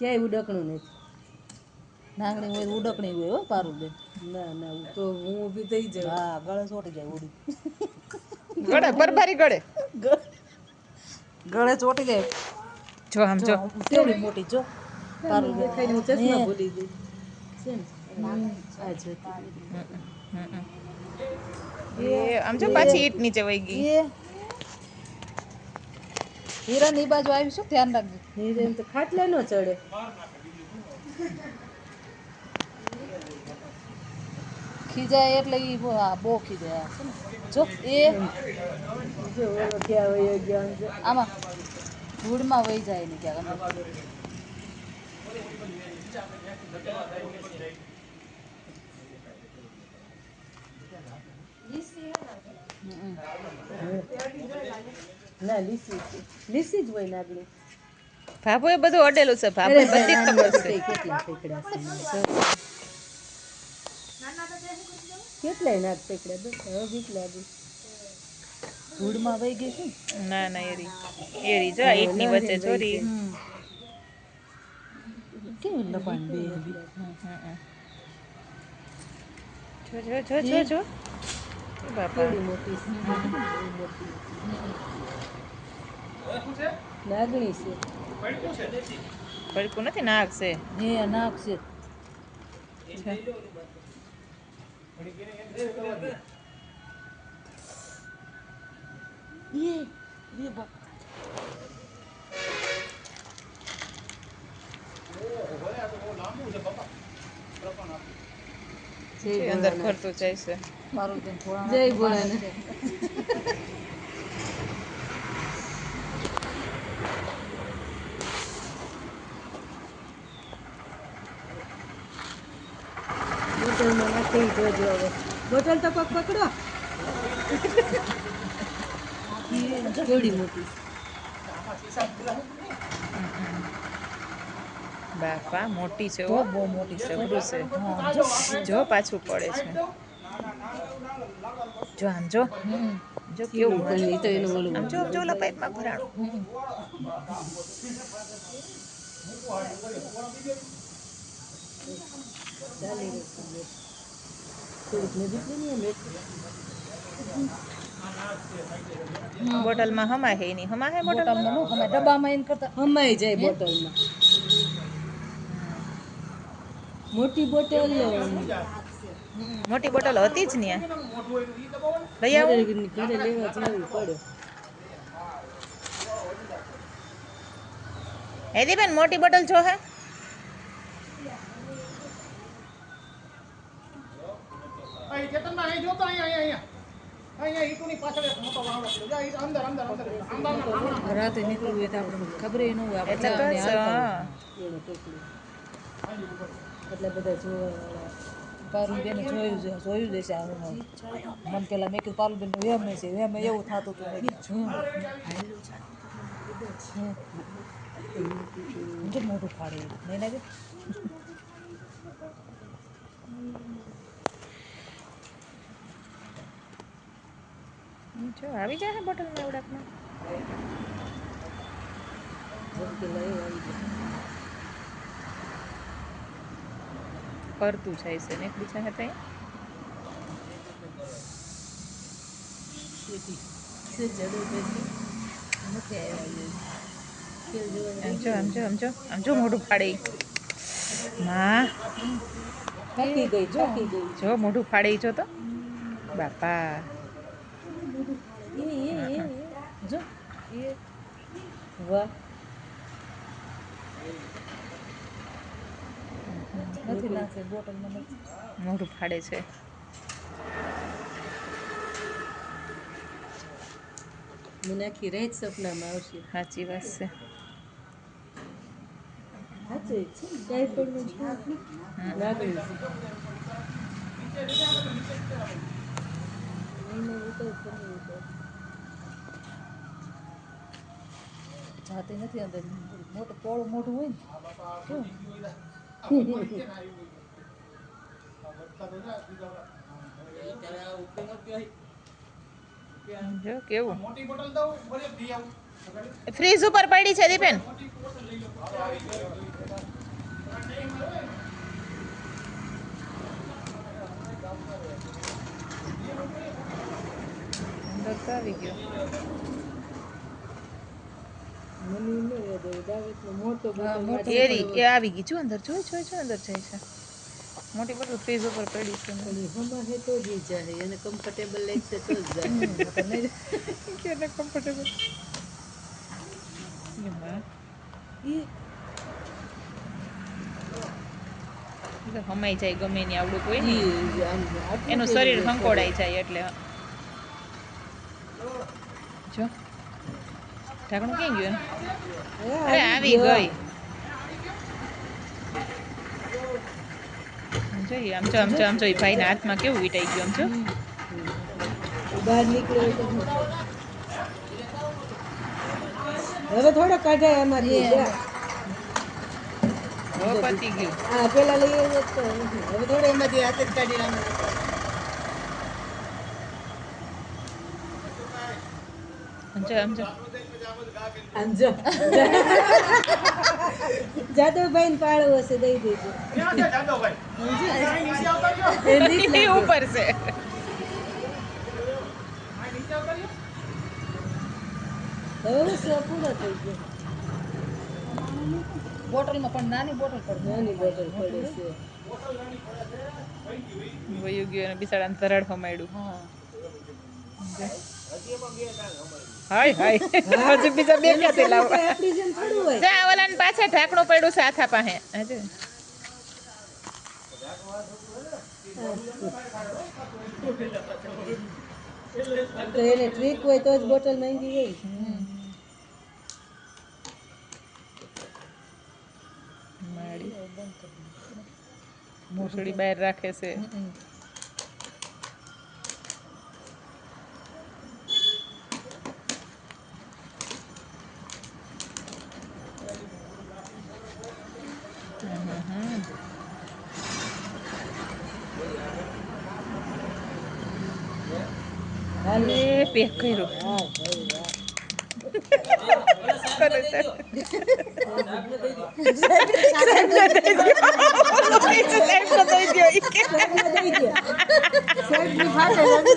ક્યાંય ઉડકણું નથી. નાગણી હોય ઉડકણી હોય હો પારું બેન. ના ના તો હું ઊભી થઈ જાઉં. હા ગળે ચોટી જાય ઉડી. ગળે પરભારી ગળે ગળે ચોટી જાય. જો આમ જો કેવડી મોટી જો પારું બેન. દેખાય ને હું ચશ્મા ભૂલી ગઈ છે ને. આ જો એ આમ જો પાછી ઈટ નીચે વહી ગઈ. એ હિરણ ની બાજુ આવી શું ધ્યાન રાખજો. હિરેન તો ખાટલે નો ચડે. ખીજાય એટલે ઈ બહુ ખીજાય છે ને. જો એ જો ઓલો ક્યાં વયો ગયો આમ જો. આમાં ધૂળમાં વહી જાય ને ક્યાંક અંદર. ના લીસી છે. લીસી જ હોય નાગણી. ભાભો એ બધું અડેલું છે. ભાભો બધી જ ખબર છે. કેટલા પકડ્યા છે. કેટલાય નાગ પકડ્યા બસ હવે બીક લાગે. ધૂળમાં વહી ગઈ શું. ના ના એરી જો ઈટ ની વચ્ચે ચોરી. કેવું લપાણ બે જો જો જો જો બાપા કેવડી મોટી નાગણી છે. પડકું નથી નાગ છે. હે નાક છે. અંદર ફરતું જાય છે. પારું બેન જય ભોળાનાથ. બોટલમાં નાખી જોજો હવે. બોટલ તો પગ પકડો. કેવડી મોટી. બાપા મોટી છે. તો બહુ મોટી છે. જબરું છે. જો પાછું પડે છે. જો આમ જો જો કેવું પણ તો એનું ઓલું આમ જો ઓલા પાઇપમાં ભરાણું. ચાલી રહ્યું. થોડીક નજીક નહીં બોટલમાં હમા હે નહીં હમા હે બોટલમાં નો હમાય ડબ્બામાં એને કરતા હમાઈ જાય બોટલમાં. મોટી બોટલ મોટી બોટલ હતી જ ને લઈ આવું. ઘરે લેવા જવી પડે. હેદી બેન મોટી બોટલ જો હે. રાતે નીકળવું હોય તો આપણે ખબર ન હોય એટલે તો આપણે એટલા બધા જોવા. પારુલ બેન જોયું જશે મને પેલા મેં કીધું પારુલ બેન વેમ છે વેમ એવું થતું હતું મોટું ફાડે નહીં લાગે. જો આવી જાય બોટલમાં એવડાકમાં. ફરતું જાય છે ને એકબીજા હાથે. આમ જો મોઢું ફાડે. માં થાકી ગઈ. જો મોઢું ફાડે જો તો બાપા. જો એ વાહ. નથી નાખે બોટલમાં નથી. મોઢું ફાડે છે. મીનાક્ષી રહે જ સપનામાં આવશે. સાચી વાત છે. સાચી છે કઈ પણ નાગણી છે. જાતી નથી અંદર મોટું પોળું મોઢું હોય જો કેવું. ફ્રીજ ઉપર પડી છે દીપેન. અંદર તો આવી ગયો. મને ન યાદ આવ્યું દાવેતનો મોટો બોટલ એરી એ આવી ગઈ. જો અંદર જોઈ અંદર જાય છે. મોટી બોટલ ફ્રીજ ઉપર પડી છે. હમા હે તો જ ઈ જાય એને કમ્ફર્ટેબલ લાગશે તો જ જાય કેને કમ્ફર્ટેબલ. ઈ તો હમાઈ જાય ગમે ની આવડું કોઈ નહીં. ઈ આમ આટલું એનું શરીર હંકોડાઈ જાય એટલે. જો ઢાંકણું ક્યાં ગયું એનું? અરે આવી ગઈ. જોઈએ આમ જો ભાઈના હાથમાં કેવું વીટાઈ ગયું આમ જો. બહાર નીકળ્યો તો હવે થોડો કાઢાય એમાંથી લે. હવે પતી ગયું. હા પેલા લઈ આવ્યો તો હવે થોડો એમાંથી હાથ જ કાઢી નાખો. આમ જો જાદવભાઈ ને પાળવો હશે દઈ દેજો. એ ઉપર છે. હવે શું પૂરો થઈ ગયો. બોટલમાં પણ નાની બોટલ પડે. નાની બોટલ પડે છે. વયું ગયું અને બિચારાને ધરાડ હમાડ્યું. હા. હાય હજુ બીજા બે ક્યાંથી લાવો. આપણી જેમ થોડું હોય. જા ઓલાને પાછળ ઢાંકણું પડ્યું છે આથા પાસે. હજુ તો એને ટ્રીક હોય તો જ બોટલ માંગી હોય. માડી મોસડી બહાર રાખે છે. હાલે પેક કર્યો. હા ભાઈ વાહ. સાહેબ દઈ દે. સાહેબની ફાટે લાગે.